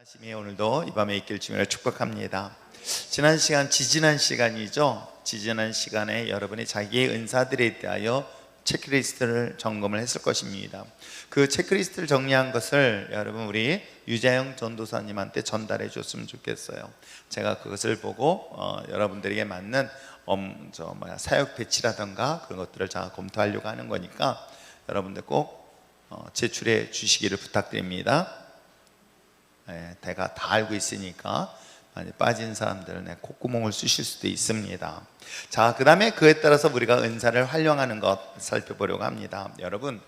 하심이 오늘도 이 밤에 있길 주님을 축복합니다. 지지난 시간이죠. 지지난 시간에 여러분이 자기의 은사들에 대하여 체크리스트를 점검을 했을 것입니다. 그 체크리스트를 정리한 것을 여러분 우리 유자영 전도사님한테 전달해 줬으면 좋겠어요. 제가 그것을 보고 여러분들에게 맞는 사역 배치라던가 그런 것들을 제가 검토하려고 하는 거니까 여러분들 꼭 제출해 주시기를 부탁드립니다. 내가 다 알고 있으니까 많이 빠진 사람들은 콧구멍을 쑤실 수도 있습니다. 자, 그 다음에 그에 따라서 우리가 은사를 활용하는 것 살펴보려고 합니다. 여러분,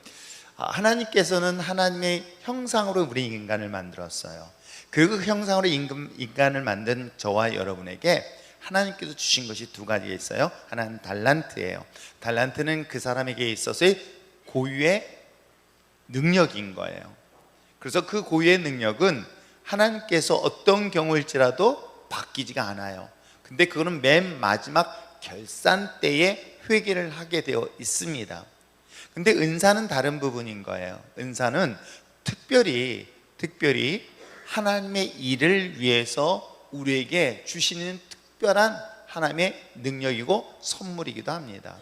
하나님께서는 하나님의 형상으로 우리 인간을 만들었어요. 그리고 그 형상으로 인간을 만든 저와 여러분에게 하나님께서 주신 것이 두 가지가 있어요. 하나는 달란트예요. 달란트는 그 사람에게 있어서의 고유의 능력인 거예요. 그래서 그 고유의 능력은 하나님께서 어떤 경우일지라도 바뀌지가 않아요. 근데 그거는 맨 마지막 결산 때에 회개를 하게 되어 있습니다. 근데 은사는 다른 부분인 거예요. 은사는 특별히 하나님의 일을 위해서 우리에게 주시는 특별한 하나님의 능력이고 선물이기도 합니다.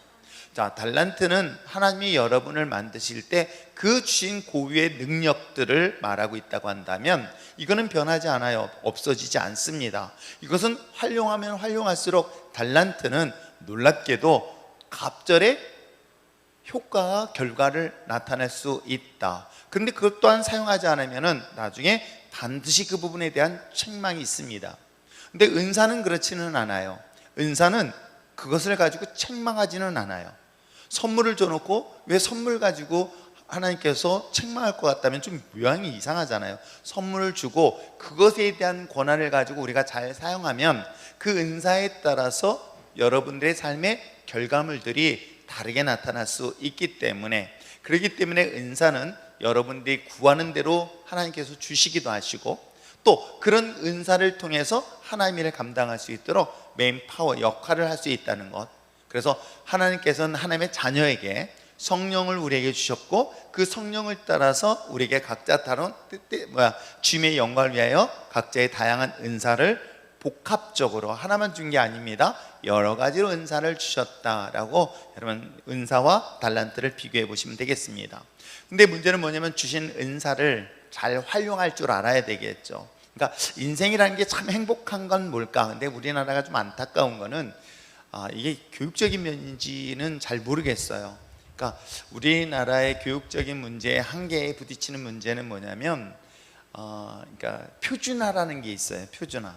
자, 달란트는 하나님이 여러분을 만드실 때 그 주신 고유의 능력들을 말하고 있다고 한다면 이거는 변하지 않아요. 없어지지 않습니다. 이것은 활용하면 활용할수록 달란트는 놀랍게도 갑절의 효과와 결과를 나타낼 수 있다. 그런데 그것 또한 사용하지 않으면 나중에 반드시 그 부분에 대한 책망이 있습니다. 근데 은사는 그렇지는 않아요. 은사는 그것을 가지고 책망하지는 않아요. 선물을 줘놓고 왜 선물 가지고 하나님께서 책망할 것 같다면 좀 모양이 이상하잖아요. 선물을 주고 그것에 대한 권한을 가지고 우리가 잘 사용하면 그 은사에 따라서 여러분들의 삶의 결과물들이 다르게 나타날 수 있기 때문에, 그렇기 때문에 은사는 여러분들이 구하는 대로 하나님께서 주시기도 하시고 또 그런 은사를 통해서 하나님의 일을 감당할 수 있도록 메인 파워 역할을 할 수 있다는 것. 그래서 하나님께서는 하나님의 자녀에게 성령을 우리에게 주셨고 그 성령을 따라서 우리에게 각자 다른 주님의 영광을 위하여 각자의 다양한 은사를 복합적으로 하나만 준 게 아닙니다. 여러 가지로 은사를 주셨다라고 여러분 은사와 달란트를 비교해 보시면 되겠습니다. 근데 문제는 뭐냐면 주신 은사를 잘 활용할 줄 알아야 되겠죠. 그러니까 인생이라는 게 참 행복한 건 뭘까? 근데 우리나라가 좀 안타까운 거는 이게 교육적인 면인지는 잘 모르겠어요. 그러니까 우리나라의 교육적인 문제의 한계에 부딪히는 문제는 뭐냐면 그러니까 표준화라는 게 있어요. 표준화.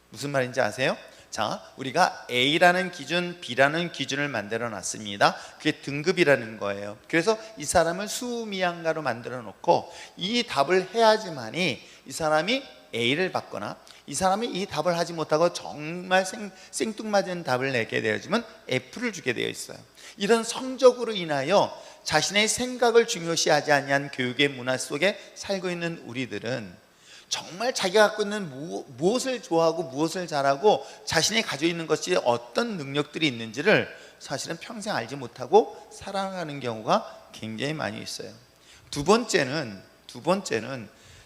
무슨 말인지 아세요? 자, 우리가 A라는 기준, B라는 기준을 만들어 놨습니다. 그게 등급이라는 거예요. 그래서 이 사람을 수미양가로 만들어 놓고 이 답을 해야지만이 이 사람이 A를 받거나 이 사람이 이 답을 하지 못하고 정말 생뚱맞은 답을 내게 되어지면 F를 주게 되어 있어요. 이런 성적으로 인하여 자신의 생각을 중요시하지 아니한 교육의 문화 속에 살고 있는 우리들은 정말 자기가 갖고 있는 무엇을 좋아하고 무엇을 잘하고 자신이 가지고 있는 것이 어떤 능력들이 있는지를 사실은 평생 알지 못하고 살아가는 경우가 굉장히 많이 있어요. 두 번째는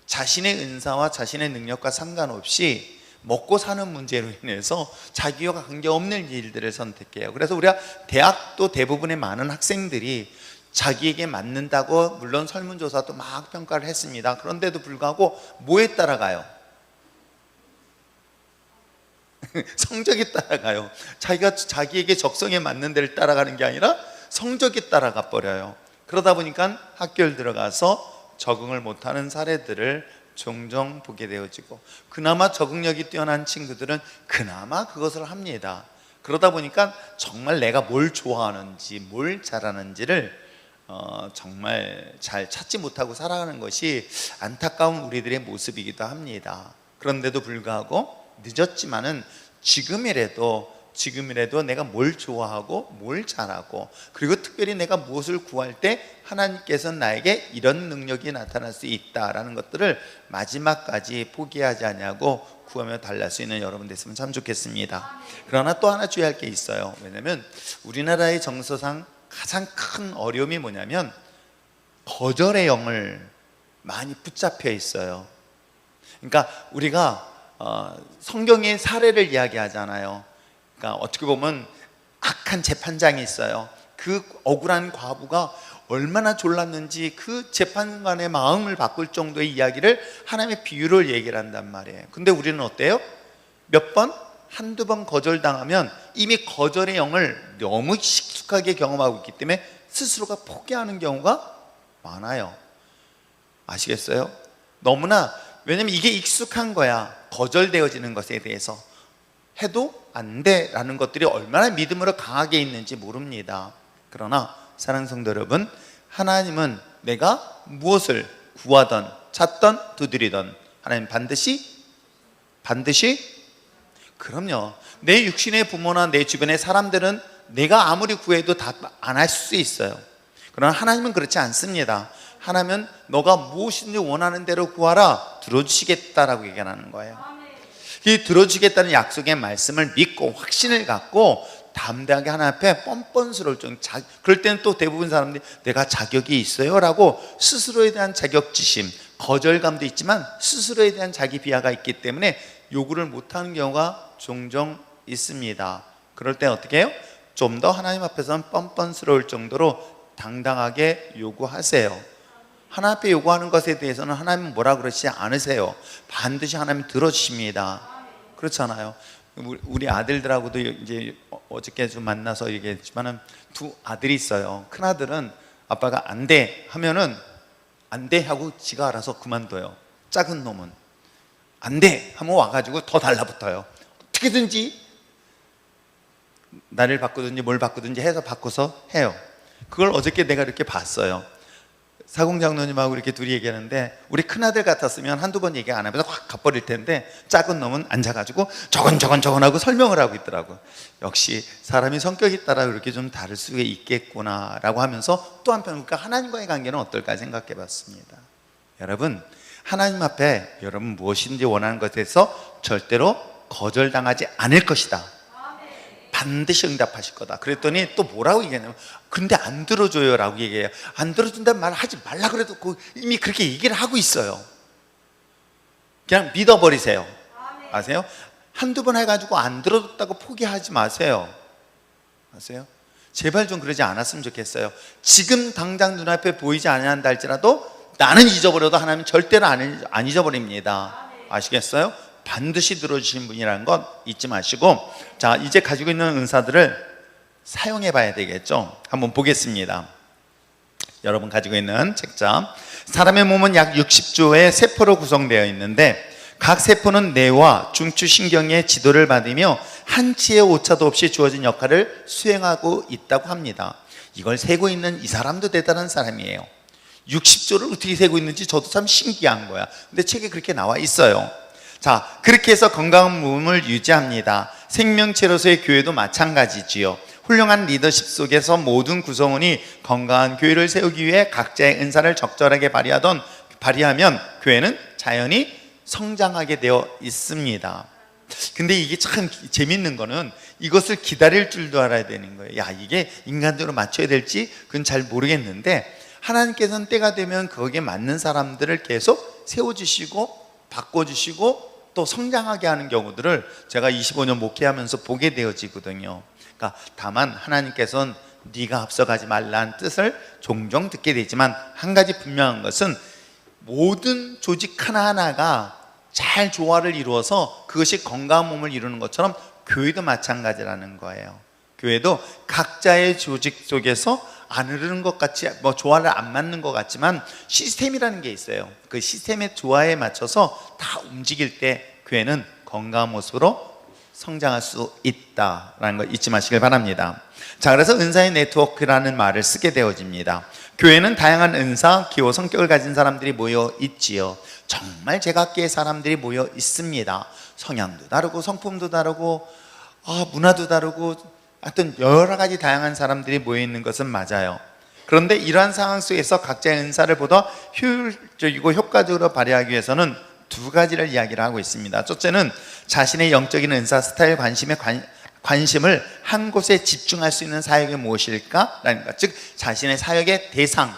자신의 은사와 자신의 능력과 상관없이 먹고 사는 문제로 인해서 자기와 관계없는 일들을 선택해요. 그래서 우리가 대학도 대부분의 많은 학생들이 자기에게 맞는다고 물론 설문조사도 막 평가를 했습니다. 그런데도 불구하고 뭐에 따라가요? 성적에 따라가요. 자기가 자기에게 적성에 맞는 데를 따라가는 게 아니라 성적에 따라가 버려요. 그러다 보니까 학교를 들어가서 적응을 못하는 사례들을 종종 보게 되어지고, 그나마 적응력이 뛰어난 친구들은 그나마 그것을 합니다. 그러다 보니까 정말 내가 뭘 좋아하는지 뭘 잘하는지를 정말 잘 찾지 못하고 살아가는 것이 안타까운 우리들의 모습이기도 합니다. 그런데도 불구하고 늦었지만은 지금이라도 내가 뭘 좋아하고 뭘 잘하고 그리고 특별히 내가 무엇을 구할 때 하나님께서는 나에게 이런 능력이 나타날 수 있다라는 것들을 마지막까지 포기하지 않냐고 구하며 달랄 수 있는 여러분 됐으면 참 좋겠습니다. 그러나 또 하나 주의할 게 있어요. 왜냐하면 우리나라의 정서상 가장 큰 어려움이 뭐냐면 거절의 영을 많이 붙잡혀 있어요. 그러니까 우리가 성경의 사례를 이야기하잖아요. 그러니까 어떻게 보면 악한 재판장이 있어요. 그 억울한 과부가 얼마나 졸랐는지 그 재판관의 마음을 바꿀 정도의 이야기를 하나님의 비유를 얘기를 한단 말이에요. 근데 우리는 어때요? 몇 번? 한두 번 거절당하면 이미 거절의 영을 너무 익숙하게 경험하고 있기 때문에 스스로가 포기하는 경우가 많아요. 아시겠어요? 너무나, 왜냐면 이게 익숙한 거야. 거절되어지는 것에 대해서 해도 안 돼라는 것들이 얼마나 믿음으로 강하게 있는지 모릅니다. 그러나 사랑하는 성도 여러분, 하나님은 내가 무엇을 구하던 찾던 두드리던 하나님 반드시 그럼요. 내 육신의 부모나 내 주변의 사람들은 내가 아무리 구해도 다 안 할 수 있어요. 그러나 하나님은 그렇지 않습니다. 하나님은 너가 무엇인지 원하는 대로 구하라, 들어주시겠다라고 얘기하는 거예요. 이 들어주겠다는 약속의 말씀을 믿고 확신을 갖고 담대하게 하나님 앞에 뻔뻔스러울 정도, 그럴 때는 또 대부분 사람들이 내가 자격이 있어요 라고 스스로에 대한 자격지심, 거절감도 있지만 스스로에 대한 자기 비하가 있기 때문에 요구를 못하는 경우가 종종 있습니다. 그럴 때 어떻게 해요? 좀 더 하나님 앞에서는 뻔뻔스러울 정도로 당당하게 요구하세요. 하나님 앞에 요구하는 것에 대해서는 하나님은 뭐라 그러시지 않으세요. 반드시 하나님 들어주십니다. 그렇잖아요. 우리 아들들하고도 이제 어저께 좀 만나서 얘기했지만은 두 아들이 있어요. 큰 아들은 아빠가 안 돼 하면은 안 돼 하고 지가 알아서 그만둬요. 작은 놈은 안 돼 하면 와가지고 더 달라붙어요. 어떻게든지 나를 바꾸든지 뭘 바꾸든지 해서 바꿔서 해요. 그걸 어저께 내가 이렇게 봤어요. 사공장로님하고 이렇게 둘이 얘기하는데, 우리 큰아들 같았으면 한두 번 얘기 안 하면서 확 가버릴 텐데 작은 놈은 앉아가지고 저건 하고 설명을 하고 있더라고. 역시 사람이 성격에 따라 그렇게 좀 다를 수 있겠구나 라고 하면서 또 한편 그러니까 하나님과의 관계는 어떨까 생각해 봤습니다. 여러분, 하나님 앞에 여러분 무엇인지 원하는 것에서 절대로 거절당하지 않을 것이다. 반드시 응답하실 거다. 그랬더니 또 뭐라고 얘기하냐면, 근데 안 들어줘요 라고 얘기해요. 안 들어준다는 말 하지 말라 그래도 이미 그렇게 얘기를 하고 있어요. 그냥 믿어버리세요. 아세요? 한두 번 해가지고 안 들어줬다고 포기하지 마세요. 아세요? 제발 좀 그러지 않았으면 좋겠어요. 지금 당장 눈앞에 보이지 않는다 할지라도 나는 잊어버려도 하나님은 절대로 안 잊어버립니다. 아시겠어요? 반드시 들어주신 분이라는 것 잊지 마시고, 자, 이제 가지고 있는 은사들을 사용해 봐야 되겠죠. 한번 보겠습니다. 여러분 가지고 있는 책자, 사람의 몸은 약 60조의 세포로 구성되어 있는데 각 세포는 뇌와 중추신경의 지도를 받으며 한치의 오차도 없이 주어진 역할을 수행하고 있다고 합니다. 이걸 세고 있는 이 사람도 대단한 사람이에요. 60조를 어떻게 세고 있는지 저도 참 신기한 거야. 근데 책에 그렇게 나와 있어요. 자, 그렇게 해서 건강한 몸을 유지합니다. 생명체로서의 교회도 마찬가지지요. 훌륭한 리더십 속에서 모든 구성원이 건강한 교회를 세우기 위해 각자의 은사를 적절하게 발휘하면 교회는 자연히 성장하게 되어 있습니다. 근데 이게 참 재밌는 거는 이것을 기다릴 줄도 알아야 되는 거예요. 야, 이게 인간대로 맞춰야 될지 그건 잘 모르겠는데 하나님께서는 때가 되면 거기에 맞는 사람들을 계속 세워주시고 바꿔주시고 또 성장하게 하는 경우들을 제가 25년 목회하면서 보게 되어지거든요. 그러니까 다만 하나님께서는 네가 앞서가지 말라는 뜻을 종종 듣게 되지만, 한 가지 분명한 것은 모든 조직 하나하나가 잘 조화를 이루어서 그것이 건강한 몸을 이루는 것처럼 교회도 마찬가지라는 거예요. 교회도 각자의 조직 속에서 안 흐르는 것 같이, 조화를 안 맞는 것 같지만 시스템이라는 게 있어요. 그 시스템의 조화에 맞춰서 다 움직일 때 교회는 건강한 모습으로 성장할 수 있다라는 거 잊지 마시길 바랍니다. 자, 그래서 은사의 네트워크라는 말을 쓰게 되어집니다. 교회는 다양한 은사, 기호, 성격을 가진 사람들이 모여 있지요. 정말 제각기의 사람들이 모여 있습니다. 성향도 다르고 성품도 다르고 문화도 다르고 하여튼 여러 가지 다양한 사람들이 모여 있는 것은 맞아요. 그런데 이러한 상황 속에서 각자의 은사를 보다 효율적이고 효과적으로 발휘하기 위해서는 두 가지를 이야기를 하고 있습니다. 첫째는 자신의 영적인 은사, 스타일, 관심을 한 곳에 집중할 수 있는 사역이 무엇일까? 라는 것. 즉 자신의 사역의 대상,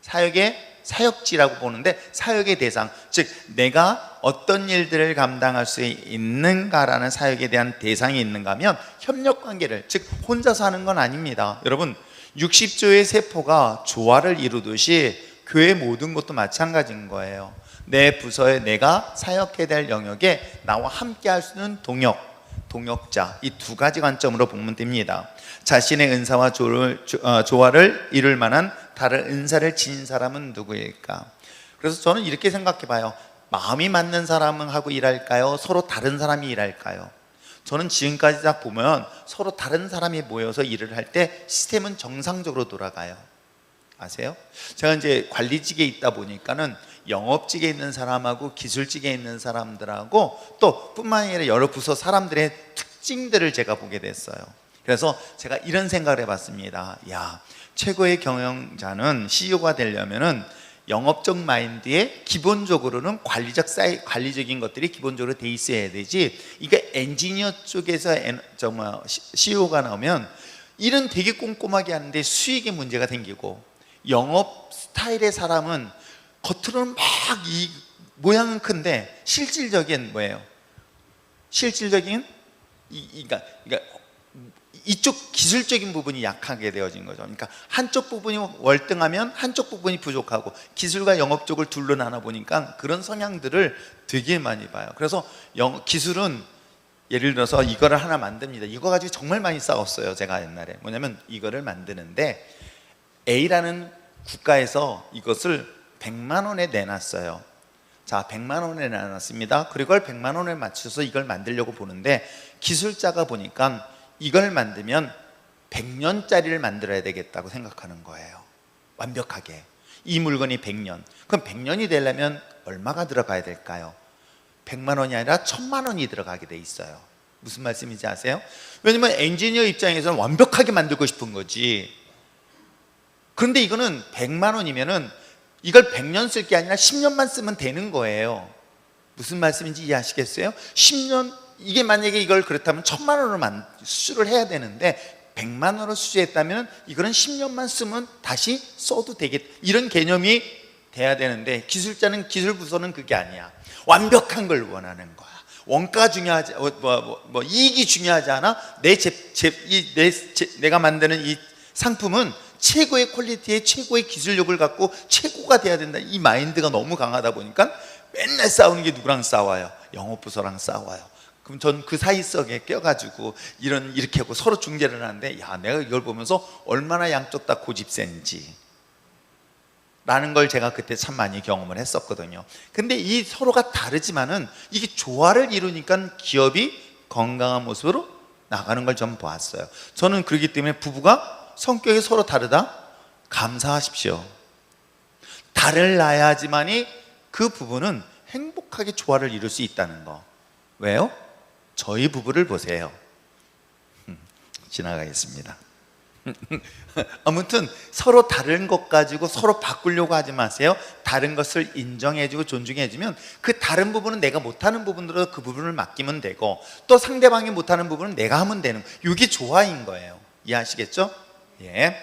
사역의 사역지라고 보는데, 사역의 대상, 즉 내가 어떤 일들을 감당할 수 있는가라는 사역에 대한 대상이 있는가 하면 협력관계를, 즉 혼자서 하는 건 아닙니다. 여러분, 60조의 세포가 조화를 이루듯이 교회 모든 것도 마찬가지인 거예요. 내 부서에 내가 사역해야 될 영역에 나와 함께 할 수 있는 동역자, 이 두 가지 관점으로 보면 됩니다. 자신의 은사와 조화를 이룰 만한 다른 은사를 지닌 사람은 누구일까? 그래서 저는 이렇게 생각해 봐요. 마음이 맞는 사람하고 일할까요? 서로 다른 사람이 일할까요? 저는 지금까지 딱 보면 서로 다른 사람이 모여서 일을 할 때 시스템은 정상적으로 돌아가요. 아세요? 제가 이제 관리직에 있다 보니까는 영업직에 있는 사람하고 기술직에 있는 사람들하고 또 뿐만 아니라 여러 부서 사람들의 특징들을 제가 보게 됐어요. 그래서 제가 이런 생각을 해봤습니다. 야, 최고의 경영자는 CEO가 되려면은 영업적 마인드에 기본적으로는 관리적인 것들이 기본적으로 돼 있어야 되지, 이게 엔지니어 쪽에서 정말 CEO가 나오면 일은 되게 꼼꼼하게 하는데 수익에 문제가 생기고, 영업 스타일의 사람은 겉으로는 막 이 모양은 큰데 실질적인 뭐예요? 실질적인 그러니까 이쪽 기술적인 부분이 약하게 되어진 거죠. 그러니까 한쪽 부분이 월등하면 한쪽 부분이 부족하고, 기술과 영업 쪽을 둘로 나눠 보니까 그런 성향들을 되게 많이 봐요. 그래서 기술은 예를 들어서 이거를 하나 만듭니다. 이거 가지고 정말 많이 싸웠어요. 제가 옛날에 뭐냐면 이거를 만드는데 A라는 국가에서 이것을 100만 원에 내놨어요. 자, 100만 원에 내놨습니다. 그리고 그걸 100만 원에 맞춰서 이걸 만들려고 보는데, 기술자가 보니까 이걸 만들면 100년짜리를 만들어야 되겠다고 생각하는 거예요. 완벽하게. 이 물건이 100년. 그럼 100년이 되려면 얼마가 들어가야 될까요? 100만 원이 아니라 1000만 원이 들어가게 돼 있어요. 무슨 말씀인지 아세요? 왜냐면 엔지니어 입장에서는 완벽하게 만들고 싶은 거지. 그런데 이거는 100만 원이면은 이걸 100년 쓸 게 아니라 10년만 쓰면 되는 거예요. 무슨 말씀인지 이해하시겠어요? 10년, 이게 만약에 이걸 그렇다면 1000만 원으로 수주를 해야 되는데 100만 원으로 수주했다면 이거는 10년만 쓰면 다시 써도 되겠다, 이런 개념이 돼야 되는데, 기술자는, 기술 부서는 그게 아니야. 완벽한 걸 원하는 거야. 원가 중요하지, 이익이 중요하지 않아. 내가 만드는 이 상품은 최고의 퀄리티에 최고의 기술력을 갖고 최고가 돼야 된다. 이 마인드가 너무 강하다 보니까 맨날 싸우는 게 누구랑 싸워요? 영업부서랑 싸워요. 그럼 전 그 사이석에 껴가지고 이렇게 하고 서로 중재를 하는데, 야, 내가 이걸 보면서 얼마나 양쪽 다 고집센지 라는 걸 제가 그때 참 많이 경험을 했었거든요. 근데 이 서로가 다르지만은 이게 조화를 이루니까 기업이 건강한 모습으로 나가는 걸 좀 보았어요. 저는 그렇기 때문에 부부가 성격이 서로 다르다? 감사하십시오. 달라야지만이 그 부부는 행복하게 조화를 이룰 수 있다는 거. 왜요? 저희 부부를 보세요. 지나가겠습니다. 아무튼 서로 다른 것 가지고 서로 바꾸려고 하지 마세요. 다른 것을 인정해주고 존중해주면 그 다른 부분은 내가 못하는 부분으로 그 부분을 맡기면 되고, 또 상대방이 못하는 부분은 내가 하면 되는, 이게 조화인 거예요. 이해하시겠죠? 예.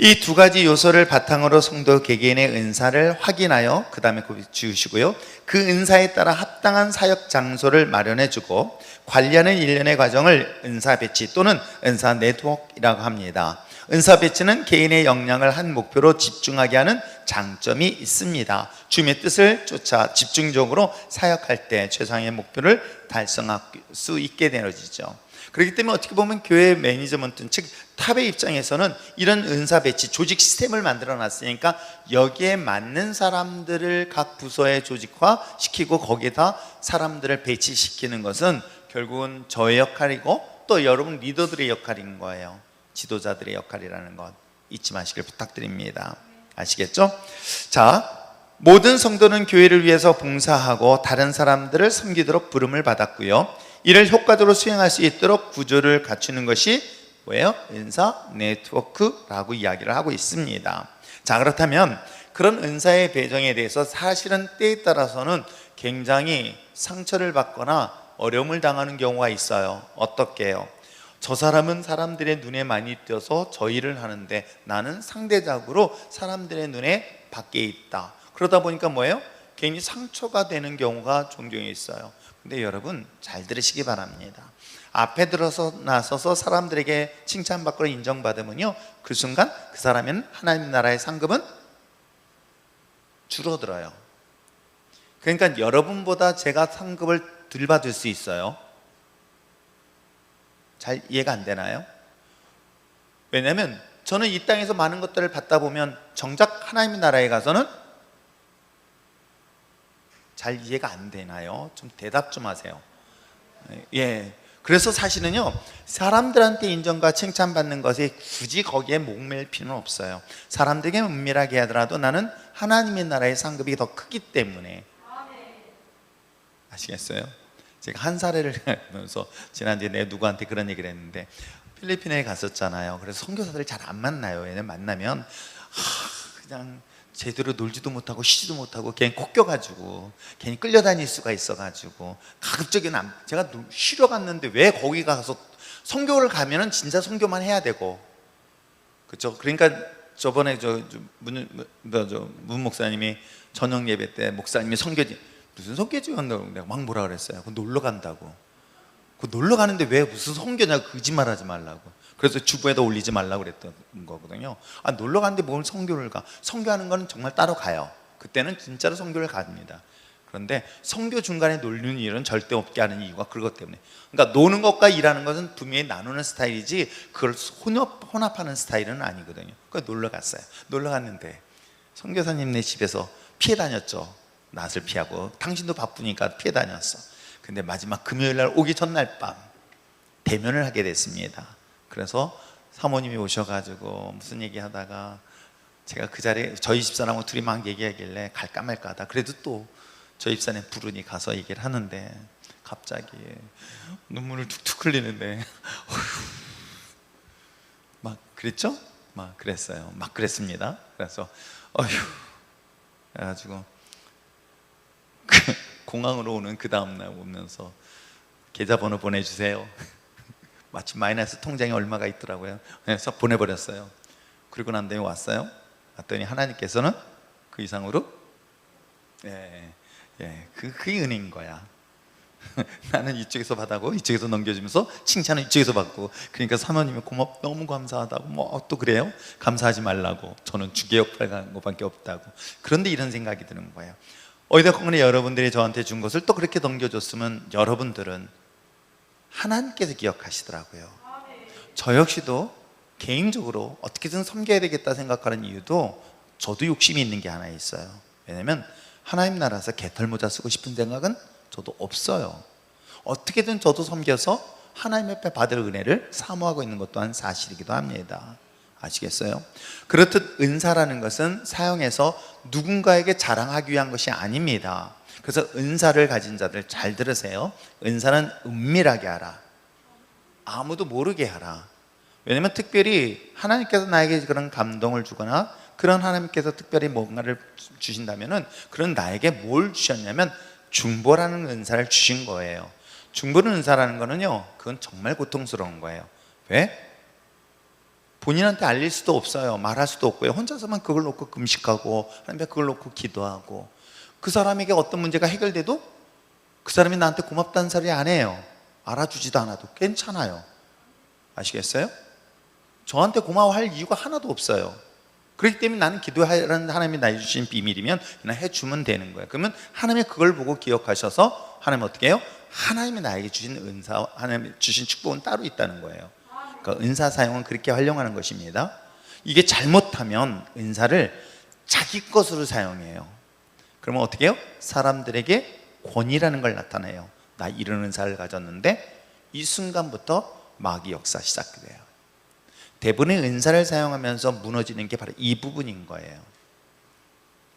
이 두 가지 요소를 바탕으로 성도 개개인의 은사를 확인하여 그 다음에 주시고요, 그 은사에 따라 합당한 사역 장소를 마련해주고 관리하는 일련의 과정을 은사 배치 또는 은사 네트워크라고 합니다. 은사 배치는 개인의 역량을 한 목표로 집중하게 하는 장점이 있습니다. 주님의 뜻을 쫓아 집중적으로 사역할 때 최상의 목표를 달성할 수 있게 되어지죠. 그렇기 때문에 어떻게 보면 교회 매니저먼트, 즉 탑의 입장에서는 이런 은사 배치, 조직 시스템을 만들어 놨으니까 여기에 맞는 사람들을 각 부서에 조직화시키고 거기에다 사람들을 배치시키는 것은 결국은 저의 역할이고 또 여러분 리더들의 역할인 거예요. 지도자들의 역할이라는 것 잊지 마시길 부탁드립니다. 아시겠죠? 자, 모든 성도는 교회를 위해서 봉사하고 다른 사람들을 섬기도록 부름을 받았고요, 이를 효과적으로 수행할 수 있도록 구조를 갖추는 것이 뭐예요? 은사 네트워크라고 이야기를 하고 있습니다. 자, 그렇다면 그런 은사의 배정에 대해서 사실은 때에 따라서는 굉장히 상처를 받거나 어려움을 당하는 경우가 있어요. 어떻게 해요? 저 사람은 사람들의 눈에 많이 띄어서 저 일을 하는데 나는 상대적으로 사람들의 눈에 밖에 있다. 그러다 보니까 뭐예요? 괜히 상처가 되는 경우가 종종 있어요. 근데 여러분 잘 들으시기 바랍니다. 앞에 들어서 나서서 사람들에게 칭찬받고 인정받으면요, 그 순간 그 사람은 하나님 나라의 상급은 줄어들어요. 그러니까 여러분보다 제가 상급을 덜 받을 수 있어요. 잘 이해가 안 되나요? 왜냐하면 저는 이 땅에서 많은 것들을 받다 보면 정작 하나님의 나라에 가서는 잘 이해가 안 되나요? 좀 대답 좀 하세요. 예. 그래서 사실은요, 사람들한테 인정과 칭찬받는 것이 굳이 거기에 목맬 필요는 없어요. 사람들에게 은밀하게 하더라도 나는 하나님의 나라의 상급이 더 크기 때문에. 아시겠어요? 제가 한 사례를 하면서 지난주에 내 누구한테 그런 얘기를 했는데, 필리핀에 갔었잖아요. 그래서 선교사들 잘 안 만나요. 얘는 만나면 그냥 제대로 놀지도 못하고 쉬지도 못하고 괜히 콧겨가지고 괜히 끌려다닐 수가 있어가지고 가급적이면 제가 쉬러 갔는데 왜 거기 가서 선교를 가면은 진짜 선교만 해야 되고, 그렇죠? 그러니까 저번에 문 목사님이 저녁 예배 때 목사님이 선교지 무슨 선교지 간다고 내가 막 뭐라 그랬어요. 그 놀러 간다고. 그 놀러 가는데 왜 무슨 선교냐고 거짓말하지 말라고. 그래서 주부에다 올리지 말라고 그랬던 거거든요. 놀러 가는데 뭘 선교를 가? 선교하는 건 정말 따로 가요. 그때는 진짜로 선교를 갑니다. 그런데 선교 중간에 놀리는 일은 절대 없게 하는 이유가 그것 때문에. 그러니까 노는 것과 일하는 것은 분명히 나누는 스타일이지 그걸 혼합하는 스타일은 아니거든요. 그래서 놀러 갔어요. 놀러 갔는데 선교사님네 집에서 피해 다녔죠. 낯을 피하고. 당신도 바쁘니까 피해 다녔어. 근데 마지막 금요일 날 오기 전날 밤 대면을 하게 됐습니다. 그래서 사모님이 오셔가지고 무슨 얘기하다가 제가 그 자리에 저희 집사람하고 둘이 막 얘기하길래 갈까 말까 하다 그래도 또 저희 집사님 부르니 가서 얘기를 하는데 갑자기 눈물을 툭툭 흘리는데 막 그랬죠? 막 그랬어요. 막 그랬습니다. 그래서 그래가지고 공항으로 오는 그 다음날 오면서 계좌번호 보내주세요. 마침 마이너스 통장에 얼마가 있더라고요. 그래서 보내버렸어요. 그리고 난 다음에 왔어요. 왔더니 하나님께서는 그 이상으로 그게 은혜인 거야. 나는 이쪽에서 받고 이쪽에서 넘겨주면서 칭찬은 이쪽에서 받고. 그러니까 사모님이 너무 감사하다고 뭐 또 그래요? 감사하지 말라고. 저는 주계 역할 간 것밖에 없다고. 그런데 이런 생각이 드는 거예요. 어디다건에 여러분들이 저한테 준 것을 또 그렇게 넘겨줬으면 여러분들은 하나님께서 기억하시더라고요. 저 역시도 개인적으로 어떻게든 섬겨야 되겠다 생각하는 이유도 저도 욕심이 있는 게 하나 있어요. 왜냐면 하나님 나라에서 개털모자 쓰고 싶은 생각은 저도 없어요. 어떻게든 저도 섬겨서 하나님 앞에 받을 은혜를 사모하고 있는 것 또한 사실이기도 합니다. 아시겠어요? 그렇듯 은사라는 것은 사용해서 누군가에게 자랑하기 위한 것이 아닙니다. 그래서 은사를 가진 자들 잘 들으세요. 은사는 은밀하게 하라. 아무도 모르게 하라. 왜냐면 특별히 하나님께서 나에게 그런 감동을 주거나 그런 하나님께서 특별히 뭔가를 주신다면은 그런 나에게 뭘 주셨냐면 중보라는 은사를 주신 거예요. 중보는 은사라는 거는요, 그건 정말 고통스러운 거예요. 왜? 본인한테 알릴 수도 없어요. 말할 수도 없고요. 혼자서만 그걸 놓고 금식하고 하나님께 그걸 놓고 기도하고, 그 사람에게 어떤 문제가 해결돼도 그 사람이 나한테 고맙다는 소리 안 해요. 알아주지도 않아도 괜찮아요. 아시겠어요? 저한테 고마워할 이유가 하나도 없어요. 그렇기 때문에 나는 기도하라는 하나님이 나에게 주신 비밀이면 그냥 해주면 되는 거예요. 그러면 하나님이 그걸 보고 기억하셔서 하나님 어떻게 해요? 하나님이 나에게 주신 은사, 하나님이 주신 축복은 따로 있다는 거예요. 그러니까 은사 사용은 그렇게 활용하는 것입니다. 이게 잘못하면 은사를 자기 것으로 사용해요. 그러면 어떻게 해요? 사람들에게 권위라는 걸 나타내요. 나 이런 은사를 가졌는데 이 순간부터 마귀 역사 시작돼요. 대부분의 은사를 사용하면서 무너지는 게 바로 이 부분인 거예요.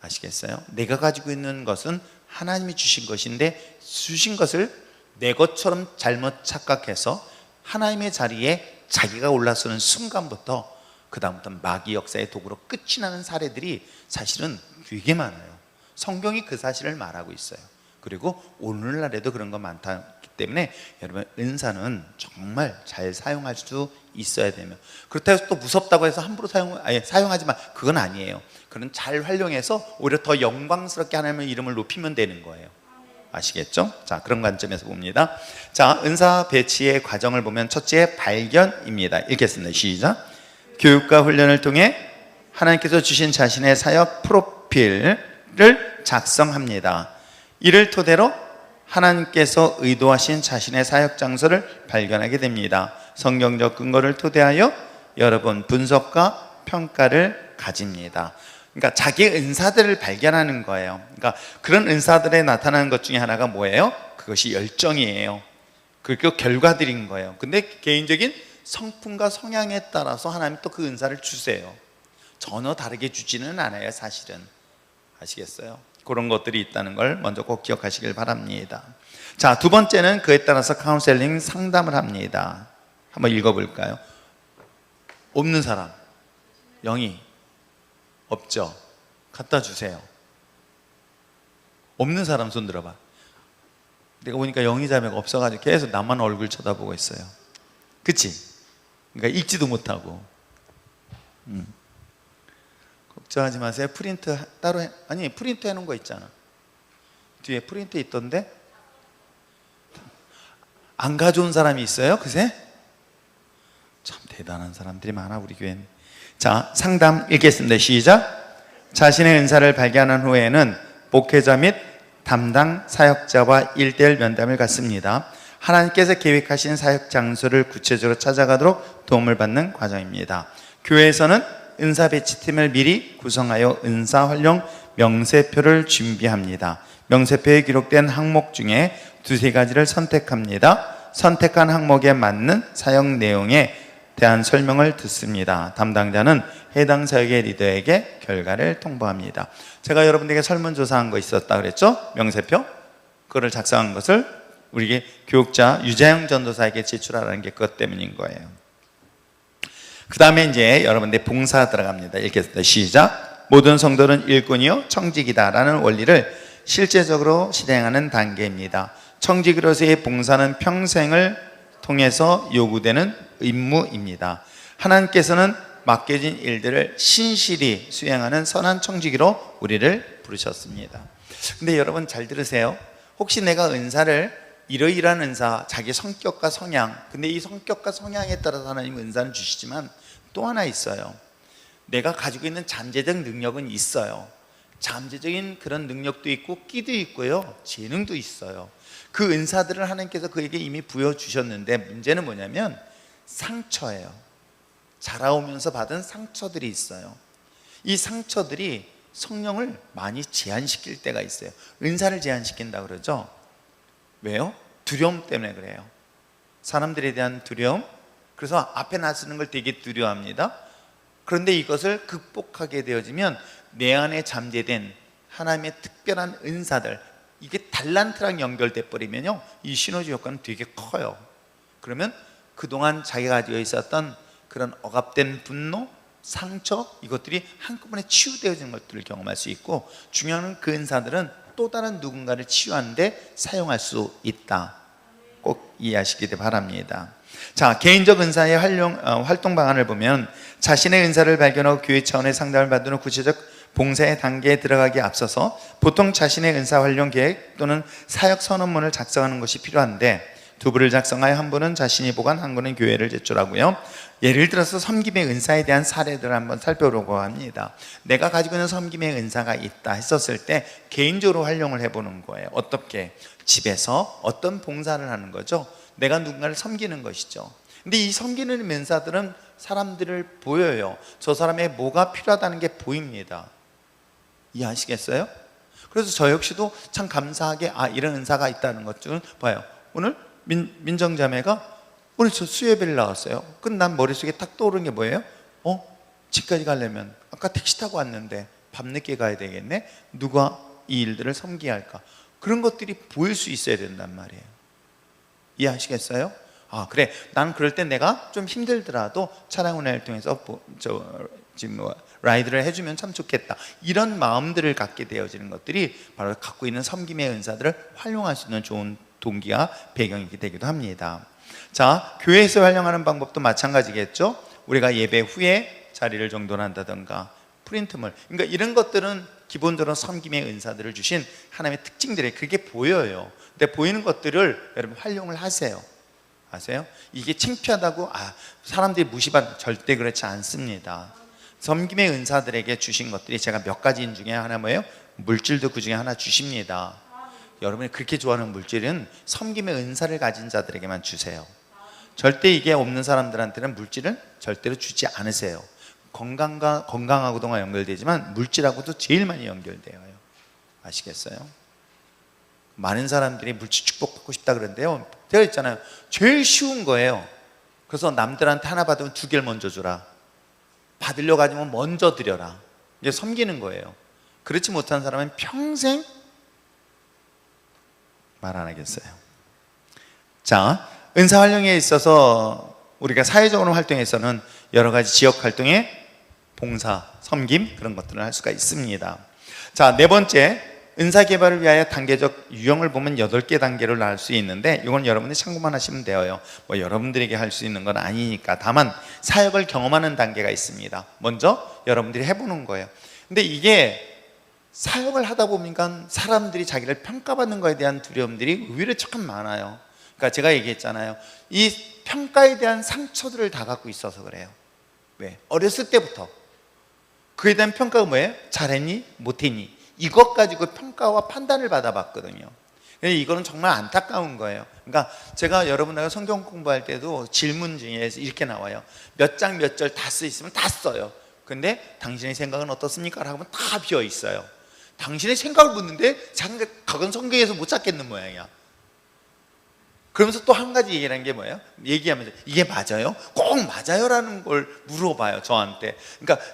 아시겠어요? 내가 가지고 있는 것은 하나님이 주신 것인데 주신 것을 내 것처럼 잘못 착각해서 하나님의 자리에 자기가 올라서는 순간부터 그 다음부터 마귀 역사의 도구로 끝이 나는 사례들이 사실은 되게 많아요. 성경이 그 사실을 말하고 있어요. 그리고 오늘날에도 그런 거 많기 때문에 여러분 은사는 정말 잘 사용할 수 있어야 되며, 그렇다고 해서 또 무섭다고 해서 함부로 사용하지 마, 그건 아니에요. 그건 잘 활용해서 오히려 더 영광스럽게 하나님의 이름을 높이면 되는 거예요. 아시겠죠? 자, 그런 관점에서 봅니다. 자, 은사 배치의 과정을 보면 첫째 발견입니다. 읽겠습니다. 시작. 교육과 훈련을 통해 하나님께서 주신 자신의 사역 프로필을 작성합니다. 이를 토대로 하나님께서 의도하신 자신의 사역 장소를 발견하게 됩니다. 성경적 근거를 토대하여 여러분 분석과 평가를 가집니다. 그러니까 자기의 은사들을 발견하는 거예요. 그러니까 그런 은사들에 나타나는 것 중에 하나가 뭐예요? 그것이 열정이에요. 그리고 결과들인 거예요. 근데 개인적인 성품과 성향에 따라서 하나님 또 그 은사를 주세요. 전혀 다르게 주지는 않아요, 사실은. 아시겠어요? 그런 것들이 있다는 걸 먼저 꼭 기억하시길 바랍니다. 자, 두 번째는 그에 따라서 카운셀링 상담을 합니다. 한번 읽어볼까요? 없는 사람, 영이 없죠? 갖다 주세요. 없는 사람 손 들어봐. 내가 보니까 영이 자매가 없어가지고 계속 나만 얼굴 쳐다보고 있어요. 그치? 그러니까 읽지도 못하고. 걱정하지 마세요. 프린트 따로 아니 프린트 해놓은 거 있잖아. 뒤에 프린트 있던데 안 가져온 사람이 있어요? 그새? 참 대단한 사람들이 많아 우리 교회는. 자, 상담 읽겠습니다. 시작. 자신의 은사를 발견한 후에는 목회자 및 담당 사역자와 1:1 면담을 갖습니다. 하나님께서 계획하신 사역 장소를 구체적으로 찾아가도록 도움을 받는 과정입니다. 교회에서는 은사 배치팀을 미리 구성하여 은사 활용 명세표를 준비합니다. 명세표에 기록된 항목 중에 두세 가지를 선택합니다. 선택한 항목에 맞는 사역 내용에 대한 설명을 듣습니다. 담당자는 해당 사역의 리더에게 결과를 통보합니다. 제가 여러분들에게 설문조사한 거 있었다 그랬죠? 명세표? 그거를 작성한 것을 우리 교육자 유자영 전도사에게 제출하라는 게 그것 때문인 거예요. 그 다음에 이제 여러분들 봉사 들어갑니다. 읽겠습니다. 시작. 모든 성도는 일꾼이요 청직이다 라는 원리를 실제적으로 실행하는 단계입니다. 청직으로서의 봉사는 평생을 통해서 요구되는 임무입니다. 하나님께서는 맡겨진 일들을 신실히 수행하는 선한 청지기로 우리를 부르셨습니다. 근데 여러분 잘 들으세요. 혹시 내가 은사를 이러이러한 은사, 자기 성격과 성향, 근데 이 성격과 성향에 따라서 하나님 은사는 주시지만 또 하나 있어요. 내가 가지고 있는 잠재적 능력은 있어요. 잠재적인 그런 능력도 있고 끼도 있고요, 재능도 있어요. 그 은사들을 하나님께서 그에게 이미 부여주셨는데 문제는 뭐냐면 상처예요. 자라오면서 받은 상처들이 있어요. 이 상처들이 성령을 많이 제한시킬 때가 있어요. 은사를 제한시킨다 그러죠. 왜요? 두려움 때문에 그래요. 사람들에 대한 두려움. 그래서 앞에 나서는 걸 되게 두려워합니다. 그런데 이것을 극복하게 되어지면 내 안에 잠재된 하나님의 특별한 은사들, 이게 달란트랑 연결돼 버리면요, 이 시너지 효과는 되게 커요. 그러면 그동안 자기가 가지고 있었던 그런 억압된 분노, 상처, 이것들이 한꺼번에 치유되어지는 것들을 경험할 수 있고, 중요한 건 그 은사들은 또 다른 누군가를 치유하는데 사용할 수 있다. 꼭 이해하시기 바랍니다. 자, 개인적 은사의 활동 방안을 보면 자신의 은사를 발견하고 교회 차원의 상담을 받은 후 구체적 봉사의 단계에 들어가기에 앞서서 보통 자신의 은사 활용 계획 또는 사역 선언문을 작성하는 것이 필요한데, 두 부를 작성하여 한 부는 자신이 보관, 한 부는 교회를 제출하고요. 예를 들어서 섬김의 은사에 대한 사례들을 한번 살펴보려고 합니다. 내가 가지고 있는 섬김의 은사가 있다 했었을 때 개인적으로 활용을 해보는 거예요. 어떻게? 집에서 어떤 봉사를 하는 거죠. 내가 누군가를 섬기는 것이죠. 근데 이 섬기는 은사들은 사람들을 보여요. 저 사람의 뭐가 필요하다는 게 보입니다. 이해하시겠어요? 그래서 저 역시도 참 감사하게 이런 은사가 있다는 것 중 봐요. 오늘 민정자매가 오늘 저 수요예배를 나왔어요. 근데 난 머릿속에 딱 떠오르는 게 뭐예요? 집까지 가려면 아까 택시 타고 왔는데 밤늦게 가야 되겠네. 누가 이 일들을 섬기야 할까? 그런 것들이 보일 수 있어야 된단 말이에요. 이해하시겠어요? 그래, 난 그럴 때 내가 좀 힘들더라도 찬양 운행을 통해서 지금 라이드를 해주면 참 좋겠다. 이런 마음들을 갖게 되어지는 것들이 바로 갖고 있는 섬김의 은사들을 활용할 수 있는 좋은 동기와 배경이 되기도 합니다. 자, 교회에서 활용하는 방법도 마찬가지겠죠. 우리가 예배 후에 자리를 정돈한다든가 프린트물, 그러니까 이런 것들은 기본적으로 섬김의 은사들을 주신 하나님의 특징들이 그게 보여요. 근데 보이는 것들을 여러분 활용을 하세요. 아세요? 이게 창피하다고 사람들이 무시받는, 절대 그렇지 않습니다. 섬김의 은사들에게 주신 것들이 제가 몇 가지인 중에 하나 뭐예요? 물질도 그 중에 하나 주십니다. 여러분이 그렇게 좋아하는 물질은 섬김의 은사를 가진 자들에게만 주세요. 절대 이게 없는 사람들한테는 물질을 절대로 주지 않으세요. 건강하고도 연결되지만 물질하고도 제일 많이 연결돼요. 아시겠어요? 많은 사람들이 물질 축복받고 싶다 그러는데요, 제가 있잖아요, 제일 쉬운 거예요. 그래서 남들한테 하나 받으면 두 개를 먼저 주라, 받으려고 하면 먼저 드려라. 이게 섬기는 거예요. 그렇지 못한 사람은 평생 말 안 하겠어요. 자, 은사 활용에 있어서 우리가 사회적으로 활동에서는 여러 가지 지역 활동에 봉사, 섬김 그런 것들을 할 수가 있습니다. 자, 네 번째, 은사 개발을 위하여 단계적 유형을 보면 8개 단계로 나눌 수 있는데 이건 여러분이 참고만 하시면 돼요. 뭐 여러분들에게 할 수 있는 건 아니니까. 다만 사역을 경험하는 단계가 있습니다. 먼저 여러분들이 해보는 거예요. 근데 이게 사역을 하다 보니까 사람들이 자기를 평가받는 거에 대한 두려움들이 의외로 참 많아요. 그러니까 제가 얘기했잖아요, 이 평가에 대한 상처들을 다 갖고 있어서 그래요. 왜? 어렸을 때부터 그에 대한 평가가 뭐예요? 잘했니? 못했니? 이것 가지고 평가와 판단을 받아봤거든요. 이거는 정말 안타까운 거예요. 그러니까 제가 여러분하고 성경 공부할 때도 질문 중에 이렇게 나와요. 몇 장 몇 절 다 써 있으면 다 써요. 근데 당신의 생각은 어떻습니까? 라고 하면 다 비어 있어요. 당신의 생각을 묻는데 각은 성경에서 못 찾겠는 모양이야. 그러면서 또 한 가지 얘기라는 게 뭐예요? 얘기하면서 이게 맞아요? 꼭 맞아요라는 걸 물어봐요, 저한테. 그러니까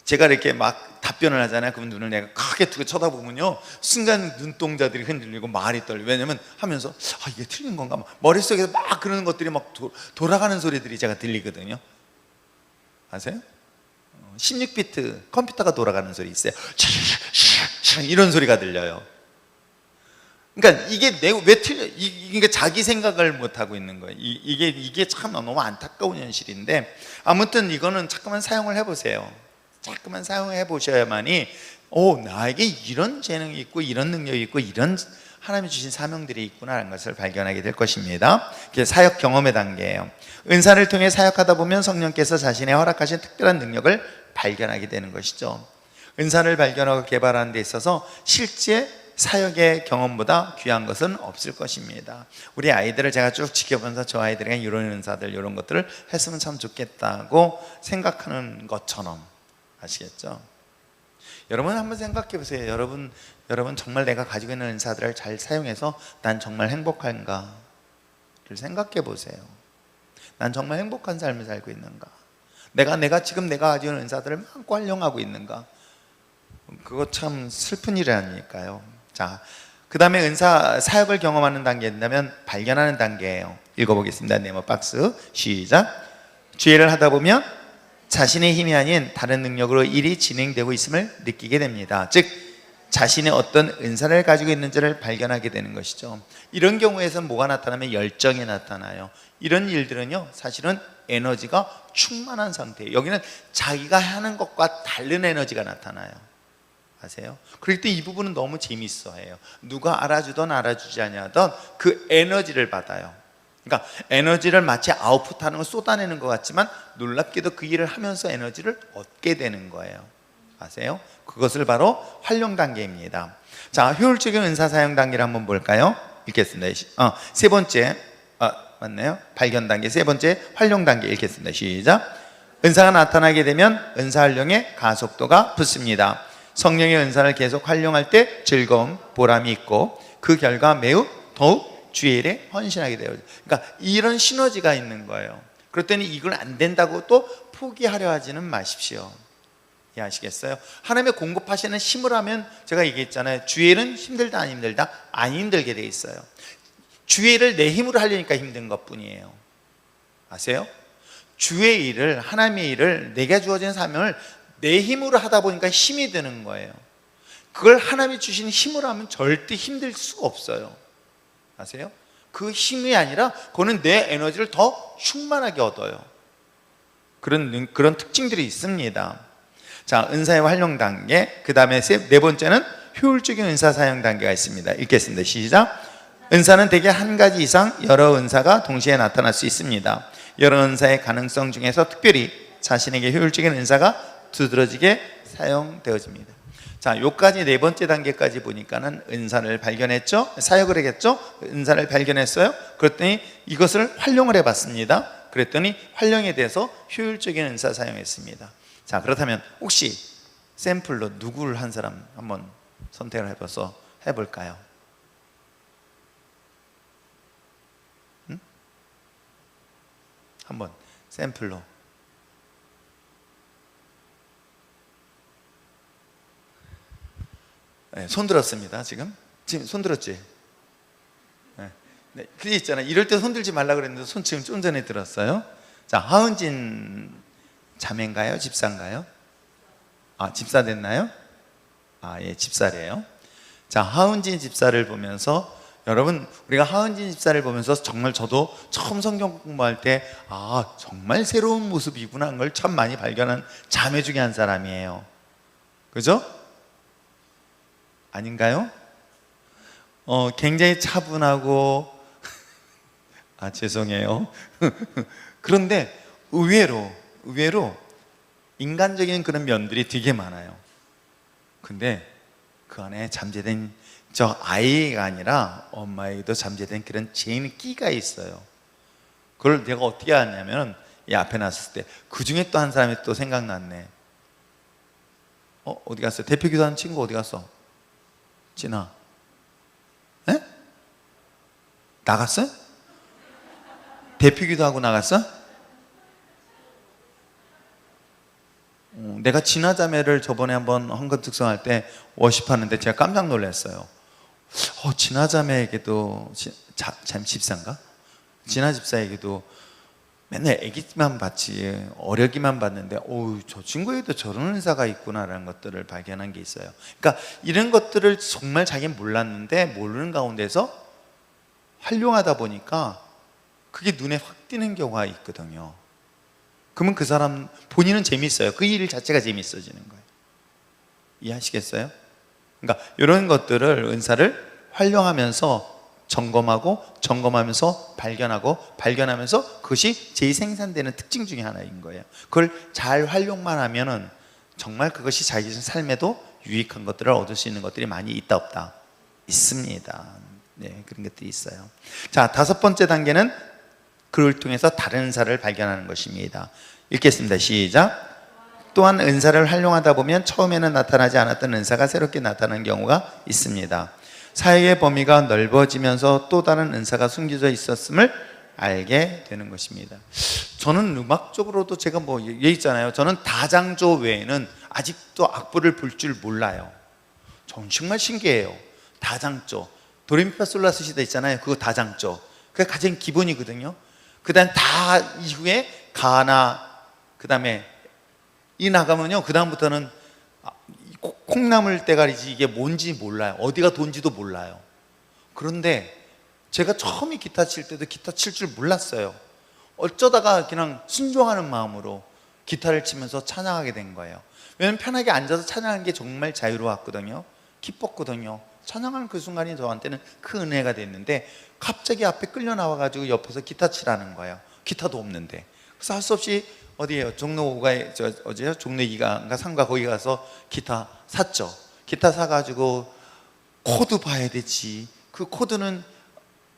제가 이렇게 막 답변을 하잖아요. 그러면 눈을 내가 크게 두고 쳐다보면요, 순간 눈동자들이 흔들리고 말이 떨리고. 왜냐면 하면서 이게 틀린 건가? 머릿속에서 막 그러는 것들이 막 돌아가는 소리들이 제가 들리거든요. 아세요? 16비트 컴퓨터가 돌아가는 소리 있어요. 이런 소리가 들려요. 그러니까 이게 내가 왜 틀려? 이게 자기 생각을 못 하고 있는 거예요. 이게 참 너무 안타까운 현실인데, 아무튼 이거는 자꾸만 사용을 해보세요. 자꾸만 사용해 보셔야만이 나에게 이런 재능이 있고 이런 능력이 있고 이런 하나님이 주신 사명들이 있구나라는 것을 발견하게 될 것입니다. 그게 사역 경험의 단계예요. 은사를 통해 사역하다 보면 성령께서 자신의 허락하신 특별한 능력을 발견하게 되는 것이죠. 은사를 발견하고 개발하는 데 있어서 실제 사역의 경험보다 귀한 것은 없을 것입니다. 우리 아이들을 제가 쭉 지켜보면서 저 아이들에게 이런 은사들, 이런 것들을 했으면 참 좋겠다고 생각하는 것처럼, 아시겠죠? 여러분 한번 생각해 보세요. 여러분 정말 내가 가지고 있는 은사들을 잘 사용해서 난 정말 행복한가를 생각해 보세요. 난 정말 행복한 삶을 살고 있는가? 내가 지금 내가 가지고 있는 은사들을 막 활용하고 있는가? 그거 참 슬픈 일 아닐까요? 자, 그 다음에 은사 사역을 경험하는 단계에 된다면 발견하는 단계예요. 읽어보겠습니다. 네모 박스 시작. 주의를 하다 보면 자신의 힘이 아닌 다른 능력으로 일이 진행되고 있음을 느끼게 됩니다. 즉 자신의 어떤 은사를 가지고 있는지를 발견하게 되는 것이죠. 이런 경우에서는 뭐가 나타나면 열정이 나타나요. 이런 일들은요, 사실은 에너지가 충만한 상태예요. 여기는 자기가 하는 것과 다른 에너지가 나타나요. 아세요? 그럴 때 이 부분은 너무 재밌어해요. 누가 알아주던 알아주지 아니하던 그 에너지를 받아요. 그러니까 에너지를 마치 아웃풋하는 걸 쏟아내는 것 같지만 놀랍게도 그 일을 하면서 에너지를 얻게 되는 거예요. 아세요? 그것을 바로 활용 단계입니다. 자, 효율적인 은사 사용 단계를 한번 볼까요? 읽겠습니다. 세 번째, 맞나요? 발견 단계. 세 번째, 활용 단계 읽겠습니다. 시작. 은사가 나타나게 되면 은사 활용에 가속도가 붙습니다. 성령의 은사를 계속 활용할 때 즐거움, 보람이 있고 그 결과 매우 더욱 주의 일에 헌신하게 돼요. 그러니까 이런 시너지가 있는 거예요. 그럴 때는 이걸 안 된다고 또 포기하려 하지는 마십시오. 이해하시겠어요? 하나님의 공급하시는 힘을 하면, 제가 얘기했잖아요, 주의 일은 힘들다 안 힘들다? 안 힘들게 돼 있어요. 주의 일을 내 힘으로 하려니까 힘든 것 뿐이에요. 아세요? 주의 일을, 하나님의 일을, 내게 주어진 사명을 내 힘으로 하다 보니까 힘이 드는 거예요. 그걸 하나님이 주신 힘으로 하면 절대 힘들 수가 없어요. 아세요? 그 힘이 아니라 그거는 내 에너지를 더 충만하게 얻어요. 그런 특징들이 있습니다. 자, 은사의 활용 단계. 그 다음에 네 번째는 효율적인 은사 사용 단계가 있습니다. 읽겠습니다. 시작. 은사는 대개 한 가지 이상 여러 은사가 동시에 나타날 수 있습니다. 여러 은사의 가능성 중에서 특별히 자신에게 효율적인 은사가 두드러지게 사용되어집니다. 자, 요까지 네 번째 단계까지 보니까는 은사를 발견했죠? 사역을 하겠죠? 은사를 발견했어요? 그랬더니 이것을 활용을 해봤습니다. 그랬더니 활용에 대해서 효율적인 은사 사용했습니다. 자, 그렇다면 혹시 샘플로 누구를 한 사람 한번 선택을 해볼까요? 한번 샘플로. 네, 손 들었습니다. 지금 손 들었지? 네. 네, 그게 있잖아요. 이럴 때 손 들지 말라 그랬는데 손 지금 좀 전에 들었어요. 자, 하은진 자매인가요? 집사인가요? 아, 집사 됐나요? 아, 예, 집사래요. 자, 하은진 집사를 보면서 여러분, 우리가 하은진 집사를 보면서 정말 저도 처음 성경 공부할 때 아, 정말 새로운 모습이구나 하는 걸 참 많이 발견한 자매 중에 한 사람이에요. 그죠? 아닌가요? 굉장히 차분하고 아, 죄송해요. 그런데 의외로 인간적인 그런 면들이 되게 많아요. 근데 그 안에 잠재된 저 아이가 아니라 엄마에게도 잠재된 그런 재능 끼가 있어요. 그걸 내가 어떻게 알았냐면 이 앞에 놨을 때 그 중에 또 한 사람이 또 생각났네. 어디 갔어요? 대표 기도하는 친구 어디 갔어? 진아. 에? 나갔어요? 대표 기도하고 나갔어? 내가 진화자매를 저번에 한번 헌금 특성할 때 워십하는데 제가 깜짝 놀랐어요. 진화자매에게도 집사인가? 진화집사에게도 맨날 애기만 봤지 어려기만 봤는데 저 친구에도 저런 은사가 있구나라는 것들을 발견한 게 있어요. 그러니까 이런 것들을 정말 자기는 몰랐는데 모르는 가운데서 활용하다 보니까 그게 눈에 확 띄는 경우가 있거든요. 그러면 그 사람 본인은 재밌어요. 그 일 자체가 재밌어지는 거예요. 이해하시겠어요? 그러니까 이런 것들을 은사를 활용하면서 점검하면서 발견하면서 그것이 재생산되는 특징 중에 하나인 거예요. 그걸 잘 활용만 하면은 정말 그것이 자기 삶에도 유익한 것들을 얻을 수 있는 것들이 많이 있다 없다? 있습니다. 네, 그런 것들이 있어요. 자, 다섯 번째 단계는 그를 통해서 다른 은사를 발견하는 것입니다. 읽겠습니다. 시작. 또한 은사를 활용하다 보면 처음에는 나타나지 않았던 은사가 새롭게 나타나는 경우가 있습니다. 사역의 범위가 넓어지면서 또 다른 은사가 숨겨져 있었음을 알게 되는 것입니다. 저는 음악적으로도 제가 얘기 있잖아요. 저는 다장조 외에는 아직도 악보를 볼 줄 몰라요. 저는 정말 신기해요. 다장조, 도레미파솔라스 시대 있잖아요. 그거 다장조. 그게 가장 기본이거든요. 그 다음 다 이후에 가나, 그 다음에 이 나가면요, 그 다음부터는 콩나물 대가리지 이게 뭔지 몰라요. 어디가 돈지도 몰라요. 그런데 제가 처음에 기타 칠 때도 기타 칠 줄 몰랐어요. 어쩌다가 그냥 순종하는 마음으로 기타를 치면서 찬양하게 된 거예요. 왜냐면 편하게 앉아서 찬양하는 게 정말 자유로웠거든요. 기뻤거든요. 찬양하는 그 순간이 저한테는 큰 은혜가 됐는데 갑자기 앞에 끌려 나와가지고 옆에서 기타 치라는 거예요. 기타도 없는데. 그래서 할 수 없이 어디에요? 종로가에 어제요? 종로이가 상가 거기 가서 기타 샀죠. 기타 사가지고 코드 봐야 되지. 그 코드는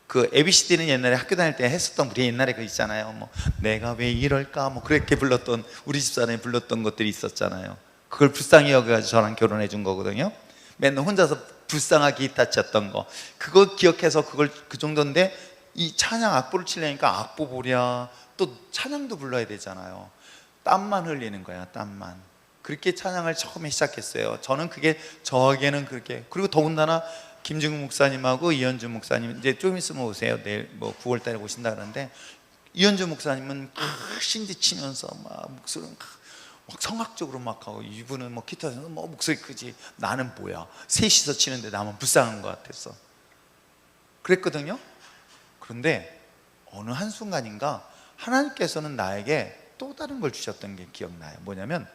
그 ABCD는 옛날에 학교 다닐 때 했었던 우리 옛날에 그 있잖아요. 내가 왜 이럴까 그렇게 불렀던 우리 집사람이 불렀던 것들이 있었잖아요. 그걸 불쌍히 여겨가지고 저랑 결혼해 준 거거든요. 맨날 혼자서 불쌍하게 기타 쳤던 거 그거 기억해서 그걸 그 정도인데 이 찬양 악보를 치려니까 악보 보랴 또 찬양도 불러야 되잖아요. 땀만 흘리는 거야. 땀만. 그렇게 찬양을 처음에 시작했어요. 저는 그게 저에게는 그렇게. 그리고 더군다나 김중국 목사님하고 이현주 목사님 이제 좀 있으면 오세요. 내일 9월 달에 오신다 그러는데 이현주 목사님은 신지 치면서 막 목소리 막 성악적으로 막 하고, 이분은 뭐 기타에서 뭐 목소리 크지, 나는 뭐야, 셋이서 치는데 나만 불쌍한 것 같았어. 그랬거든요. 그런데 어느 한순간인가 하나님께서는 나에게 또 다른 걸 주셨던 게 기억나요. 뭐냐면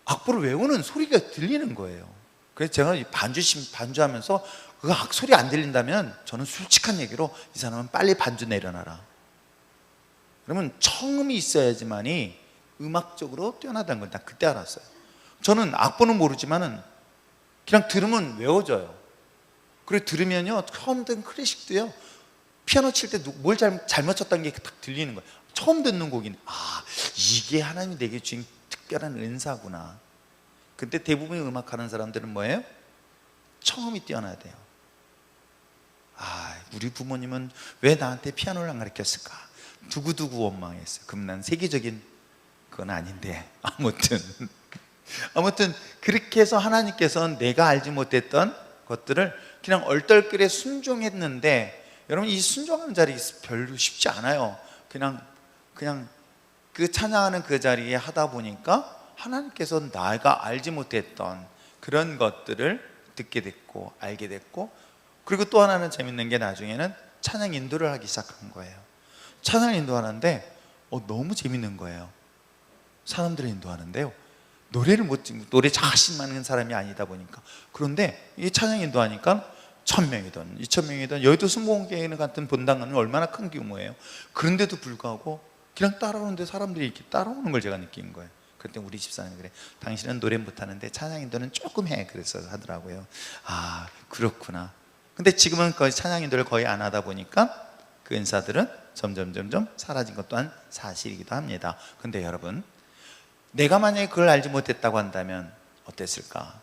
악보를 외우는 소리가 들리는 거예요. 그래서 제가 반주하면서 그 악소리 안 들린다면 저는 솔직한 얘기로 이 사람은 빨리 반주 내려놔라. 그러면 청음이 있어야지만이 음악적으로 뛰어나다는 걸 나 그때 알았어요. 저는 악보는 모르지만은 그냥 들으면 외워져요. 그리고 들으면요, 처음 듣는 클래식도요, 피아노 칠 때 뭘 잘못 쳤다는 게 딱 들리는 거예요. 처음 듣는 곡인, 아, 이게 하나님이 내게 주신 특별한 은사구나. 근데 대부분의 음악하는 사람들은 뭐예요? 청음이 뛰어나야 돼요. 아, 우리 부모님은 왜 나한테 피아노를 안 가르쳤을까? 두고두고 원망했어요. 그럼 난 세계적인 그건 아닌데, 아무튼 그렇게 해서 하나님께서는 내가 알지 못했던 것들을 그냥 얼떨결에 순종했는데, 여러분 이 순종하는 자리 별로 쉽지 않아요. 그냥 그 찬양하는 그 자리에 하다 보니까 하나님께서 내가 알지 못했던 그런 것들을 듣게 됐고 알게 됐고, 그리고 또 하나는 재밌는 게 나중에는 찬양 인도를 하기 시작한 거예요. 찬양 인도하는데 너무 재밌는 거예요. 사람들을 인도하는데요, 노래를 못 듣고 노래 자신 많은 사람이 아니다 보니까. 그런데 이 찬양 인도하니까 1000명이든 2000명이든 여의도 순복음교회 같은 본당은 얼마나 큰 규모예요. 그런데도 불구하고 그냥 따라오는데 사람들이 이렇게 따라오는 걸 제가 느낀 거예요. 그때 우리 집사람이 그래, 당신은 노래 못하는데 찬양 인도는 조금 해, 그래서 하더라고요. 아, 그렇구나. 근데 지금은 거의 찬양 인도를 거의 안 하다 보니까 그 은사들은 점점 사라진 것 또한 사실이기도 합니다. 근데 여러분, 내가 만약에 그걸 알지 못했다고 한다면 어땠을까?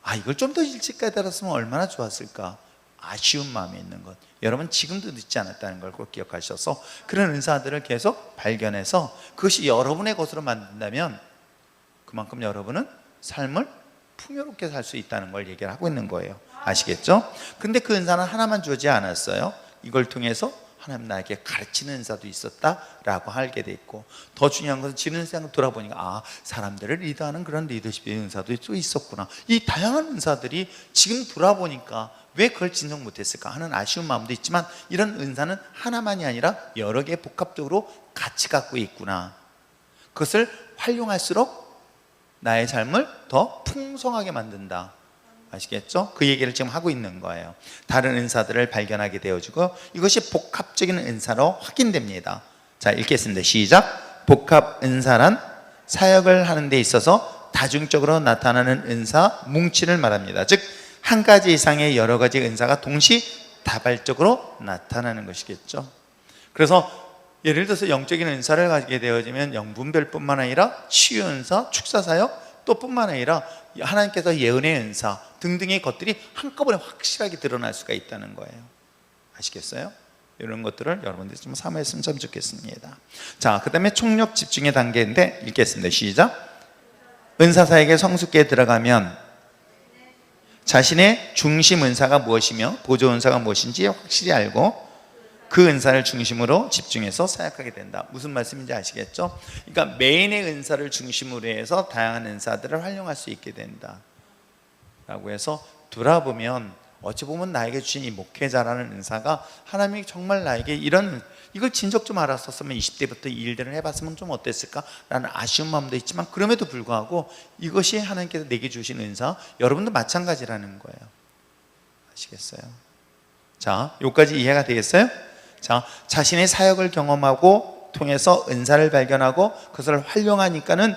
아, 이걸 좀 더 일찍 깨달았으면 얼마나 좋았을까? 아쉬운 마음이 있는 것, 여러분 지금도 늦지 않았다는 걸 꼭 기억하셔서 그런 은사들을 계속 발견해서 그것이 여러분의 것으로 만든다면 그만큼 여러분은 삶을 풍요롭게 살 수 있다는 걸 얘기를 하고 있는 거예요. 아시겠죠? 근데 그 은사는 하나만 주지 않았어요. 이걸 통해서 하나님 나에게 가르치는 은사도 있었다라고 알게 돼 있고, 더 중요한 것은 지는 세상을 돌아보니까 아, 사람들을 리드하는 그런 리더십의 은사도 또 있었구나. 이 다양한 은사들이 지금 돌아보니까 왜 그걸 진정 못했을까 하는 아쉬운 마음도 있지만, 이런 은사는 하나만이 아니라 여러 개 복합적으로 같이 갖고 있구나. 그것을 활용할수록 나의 삶을 더 풍성하게 만든다. 아시겠죠? 그 얘기를 지금 하고 있는 거예요. 다른 은사들을 발견하게 되어지고 이것이 복합적인 은사로 확인됩니다. 자, 읽겠습니다. 시작. 복합 은사란 사역을 하는 데 있어서 다중적으로 나타나는 은사 뭉치를 말합니다. 즉 한 가지 이상의 여러 가지 은사가 동시다발적으로 나타나는 것이겠죠. 그래서 예를 들어서 영적인 은사를 가지게 되어지면 영분별뿐만 아니라 치유 은사, 축사 사역, 또 뿐만 아니라 하나님께서 예언의 은사 등등의 것들이 한꺼번에 확실하게 드러날 수가 있다는 거예요. 아시겠어요? 이런 것들을 여러분들이 좀 삼아했으면 참 좋겠습니다. 자, 그 다음에 총력 집중의 단계인데 읽겠습니다. 시작. 은사사에게 성숙기에 들어가면 자신의 중심 은사가 무엇이며 보조 은사가 무엇인지 확실히 알고 그 은사를 중심으로 집중해서 사역하게 된다. 무슨 말씀인지 아시겠죠? 그러니까 메인의 은사를 중심으로 해서 다양한 은사들을 활용할 수 있게 된다 라고 해서, 돌아보면 어찌 보면 나에게 주신 이 목회자라는 은사가 하나님이 정말 나에게 이걸 진작 좀 알았었으면 20대부터 이 일들을 해봤으면 좀 어땠을까 라는 아쉬운 마음도 있지만, 그럼에도 불구하고 이것이 하나님께서 내게 주신 은사, 여러분도 마찬가지라는 거예요. 아시겠어요? 자, 여기까지 이해가 되겠어요? 자, 자신의 사역을 경험하고 통해서 은사를 발견하고 그것을 활용하니까는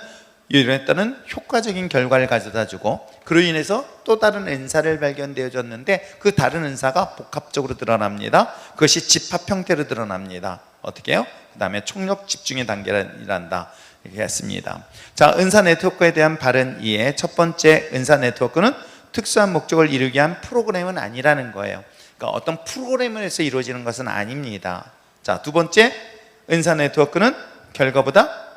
이에 따른 효과적인 결과를 가져다주고, 그로 인해서 또 다른 은사를 발견되어졌는데 그 다른 은사가 복합적으로 드러납니다. 그것이 집합 형태로 드러납니다. 어떻게 해요? 그 다음에 총력 집중의 단계란다 이렇게 했습니다. 자, 은사 네트워크에 대한 바른 이해. 첫 번째, 은사 네트워크는 특수한 목적을 이루기 위한 프로그램은 아니라는 거예요. 그러니까 어떤 프로그램을 해서 이루어지는 것은 아닙니다. 자, 두 번째, 은사 네트워크는 결과보다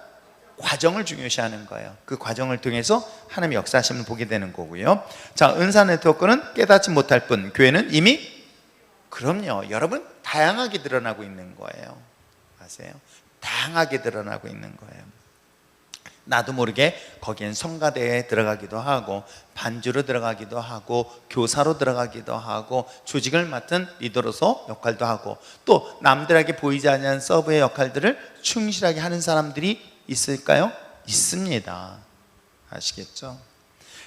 과정을 중요시하는 거예요. 그 과정을 통해서 하나님의 역사하심을 보게 되는 거고요. 자, 은사 네트워크는 깨닫지 못할 뿐 교회는 이미, 그럼요, 여러분 다양하게 드러나고 있는 거예요. 아세요? 다양하게 드러나고 있는 거예요. 나도 모르게 거기엔 성가대에 들어가기도 하고 반주로 들어가기도 하고 교사로 들어가기도 하고 조직을 맡은 리더로서 역할도 하고 또 남들에게 보이지 않는 서브의 역할들을 충실하게 하는 사람들이 있을까요? 있습니다. 아시겠죠?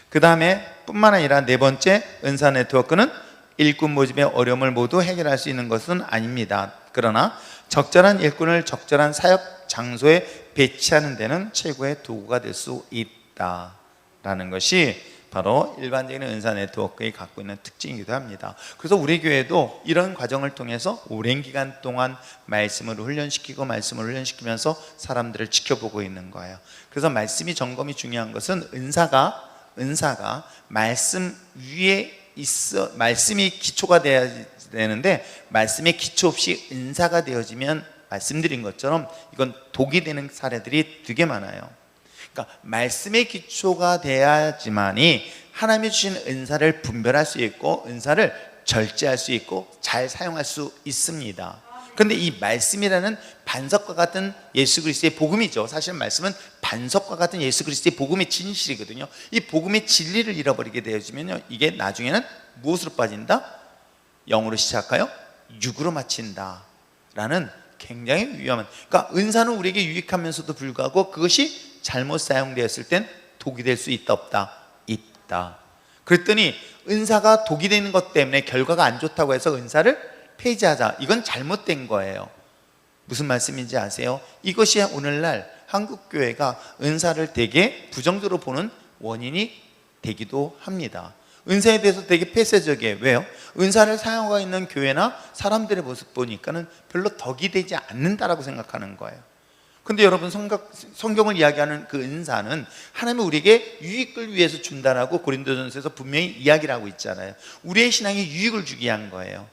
그 다음에 뿐만 아니라 네 번째, 은사 네트워크는 일꾼 모집의 어려움을 모두 해결할 수 있는 것은 아닙니다. 그러나 적절한 일꾼을 적절한 사역 장소에 배치하는 데는 최고의 도구가 될 수 있다라는 것이 바로 일반적인 은사 네트워크가 갖고 있는 특징이기도 합니다. 그래서 우리 교회도 이런 과정을 통해서 오랜 기간 동안 말씀을 훈련시키면서 사람들을 지켜보고 있는 거예요. 그래서 말씀이 점검이 중요한 것은 은사가 말씀 위에 있어, 말씀이 기초가 되어야 되는데 말씀의 기초 없이 은사가 되어지면 말씀드린 것처럼 이건 독이 되는 사례들이 되게 많아요. 그러니까 말씀의 기초가 돼야지만이 하나님이 주신 은사를 분별할 수 있고 은사를 절제할 수 있고 잘 사용할 수 있습니다. 그런데 이 말씀이라는 반석과 같은 예수 그리스도의 복음이죠. 사실 말씀은 반석과 같은 예수 그리스도의 복음의 진실이거든요. 이 복음의 진리를 잃어버리게 되어지면요, 이게 나중에는 무엇으로 빠진다? 영으로 시작하여 육으로 마친다 라는 굉장히 위험한, 그러니까 은사는 우리에게 유익하면서도 불구하고 그것이 잘못 사용되었을 땐 독이 될 수 있다 없다? 있다. 그랬더니 은사가 독이 되는 것 때문에 결과가 안 좋다고 해서 은사를 폐지하자, 이건 잘못된 거예요. 무슨 말씀인지 아세요? 이것이 오늘날 한국교회가 은사를 되게 부정적으로 보는 원인이 되기도 합니다. 은사에 대해서 되게 폐쇄적이에요. 왜요? 은사를 사용하고 있는 교회나 사람들의 모습 보니까는 별로 덕이 되지 않는다라고 생각하는 거예요. 근데 여러분, 성경을 이야기하는 그 은사는 하나님이 우리에게 유익을 위해서 준다라고 고린도전서에서 분명히 이야기를 하고 있잖아요. 우리의 신앙이 유익을 주기 위한 거예요.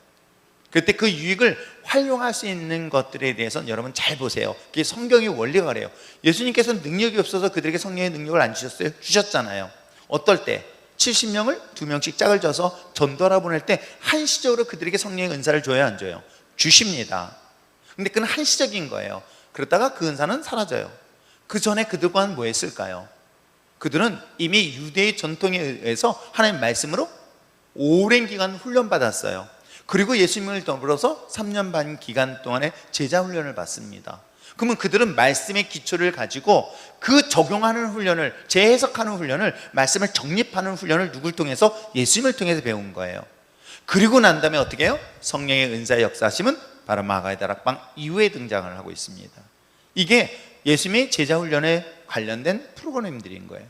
그때 그 유익을 활용할 수 있는 것들에 대해서는 여러분 잘 보세요. 그게 성경의 원리가 그래요. 예수님께서는 능력이 없어서 그들에게 성령의 능력을 안 주셨어요? 주셨잖아요. 어떨 때? 70명을 2명씩 짝을 져서 전도하라 보낼 때 한시적으로 그들에게 성령의 은사를 줘야 안 줘요? 주십니다. 근데 그건 한시적인 거예요. 그러다가 그 은사는 사라져요. 그 전에 그들과는 뭐 했을까요? 그들은 이미 유대의 전통에 의해서 하나님의 말씀으로 오랜 기간 훈련받았어요. 그리고 예수님을 더불어서 3년 반 기간 동안의 제자 훈련을 받습니다. 그러면 그들은 말씀의 기초를 가지고 그 적용하는 훈련을, 재해석하는 훈련을, 말씀을 정립하는 훈련을 누굴 통해서? 예수님을 통해서 배운 거예요. 그리고 난 다음에 어떻게 해요? 성령의 은사의 역사심은 바로 마가의 다락방 이후에 등장을 하고 있습니다. 이게 예수님의 제자 훈련에 관련된 프로그램들인 거예요.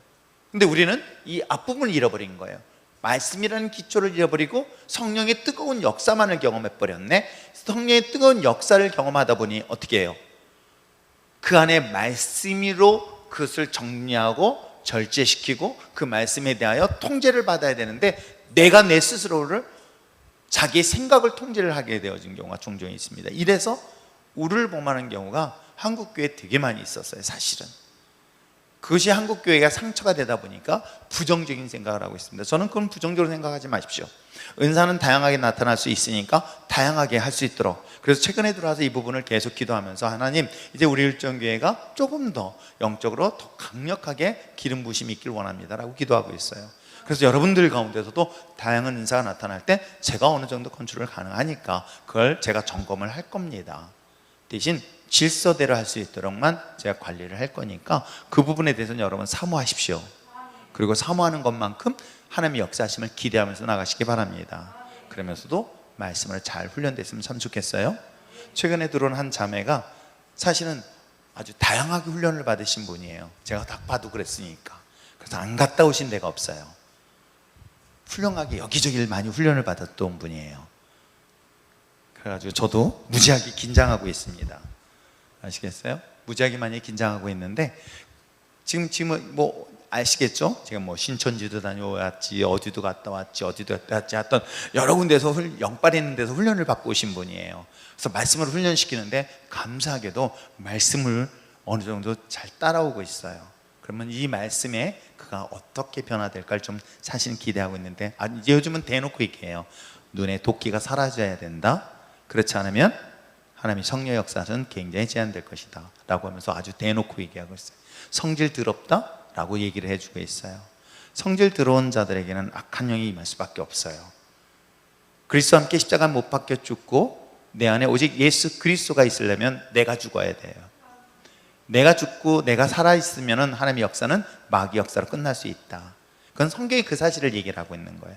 근데 우리는 이 앞부분을 잃어버린 거예요. 말씀이라는 기초를 잃어버리고 성령의 뜨거운 역사만을 경험해버렸네. 성령의 뜨거운 역사를 경험하다 보니 어떻게 해요? 그 안에 말씀으로 그것을 정리하고 절제시키고 그 말씀에 대하여 통제를 받아야 되는데 내가 내 스스로를, 자기의 생각을 통제를 하게 되어진 경우가 종종 있습니다. 이래서 우를 범하는 경우가 한국교회에 되게 많이 있었어요. 사실은 그것이 한국교회가 상처가 되다 보니까 부정적인 생각을 하고 있습니다. 저는 그건 부정적으로 생각하지 마십시오. 은사는 다양하게 나타날 수 있으니까 다양하게 할 수 있도록, 그래서 최근에 들어와서 이 부분을 계속 기도하면서 하나님, 이제 우리 일정교회가 조금 더 영적으로 더 강력하게 기름 부심이 있길 원합니다 라고 기도하고 있어요. 그래서 여러분들 가운데서도 다양한 은사가 나타날 때 제가 어느 정도 컨트롤 가능하니까 그걸 제가 점검을 할 겁니다. 대신 질서대로 할 수 있도록만 제가 관리를 할 거니까 그 부분에 대해서는 여러분 사모하십시오. 그리고 사모하는 것만큼 하나님의 역사하심을 기대하면서 나가시기 바랍니다. 그러면서도 말씀을 잘 훈련됐으면 참 좋겠어요. 최근에 들어온 한 자매가 사실은 아주 다양하게 훈련을 받으신 분이에요. 제가 딱 봐도 그랬으니까. 그래서 안 갔다 오신 데가 없어요. 훌륭하게 여기저기 많이 훈련을 받았던 분이에요. 그래가지고 저도 무지하게 긴장하고 있습니다. 아시겠어요? 무지하게 많이 긴장하고 있는데 지금 뭐 아시겠죠? 제가 뭐 신천지도 다녀왔지, 어디도 갔다 왔지, 어디도 갔다 왔지 하던 여러 군데서 영빨 있는 데서 훈련을 받고 오신 분이에요. 그래서 말씀을 훈련시키는데 감사하게도 말씀을 어느 정도 잘 따라오고 있어요. 그러면 이 말씀에 그가 어떻게 변화될까를 좀 사실은 기대하고 있는데, 이제 요즘은 대놓고 얘기해요. 눈에 도끼가 사라져야 된다. 그렇지 않으면 하나님의 성령 역사는 굉장히 제한될 것이다 라고 하면서 아주 대놓고 얘기하고 있어요. 성질 더럽다 라고 얘기를 해주고 있어요. 성질 더러운 자들에게는 악한 영이 임할 수밖에 없어요. 그리스도와 함께 십자가 못 박혀 죽고 내 안에 오직 예수 그리스도가 있으려면 내가 죽어야 돼요. 내가 죽고 내가 살아있으면 하나님의 역사는 마귀 역사로 끝날 수 있다. 그건 성경이 그 사실을 얘기를 하고 있는 거예요.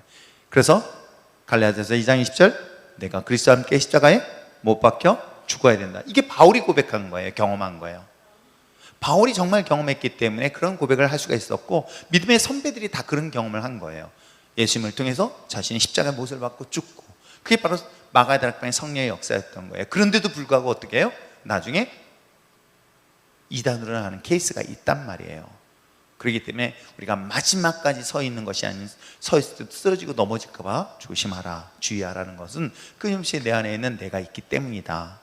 그래서 갈라디아서 2장 20절 내가 그리스도와 함께 십자가에 못 박혀 죽어야 된다. 이게 바울이 고백한 거예요. 경험한 거예요. 바울이 정말 경험했기 때문에 그런 고백을 할 수가 있었고 믿음의 선배들이 다 그런 경험을 한 거예요. 예수님을 통해서 자신이 십자가의 못을 받고 죽고 그게 바로 마가다락방의 성령의 역사였던 거예요. 그런데도 불구하고 어떻게 해요? 나중에 이단으로 하는 케이스가 있단 말이에요. 그렇기 때문에 우리가 마지막까지 서 있는 것이 아닌 서 있을 때도 쓰러지고 넘어질까 봐 조심하라, 주의하라는 것은 끊임없이 내 안에 있는 내가 있기 때문이다.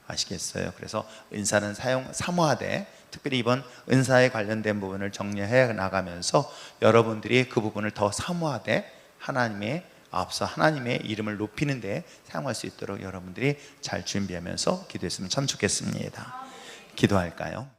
아시겠어요? 그래서 은사는 사모하되 특별히 이번 은사에 관련된 부분을 정리해 나가면서 여러분들이 그 부분을 더 사모하되 하나님의 앞서 하나님의 이름을 높이는 데 사용할 수 있도록 여러분들이 잘 준비하면서 기도했으면 참 좋겠습니다. 기도할까요?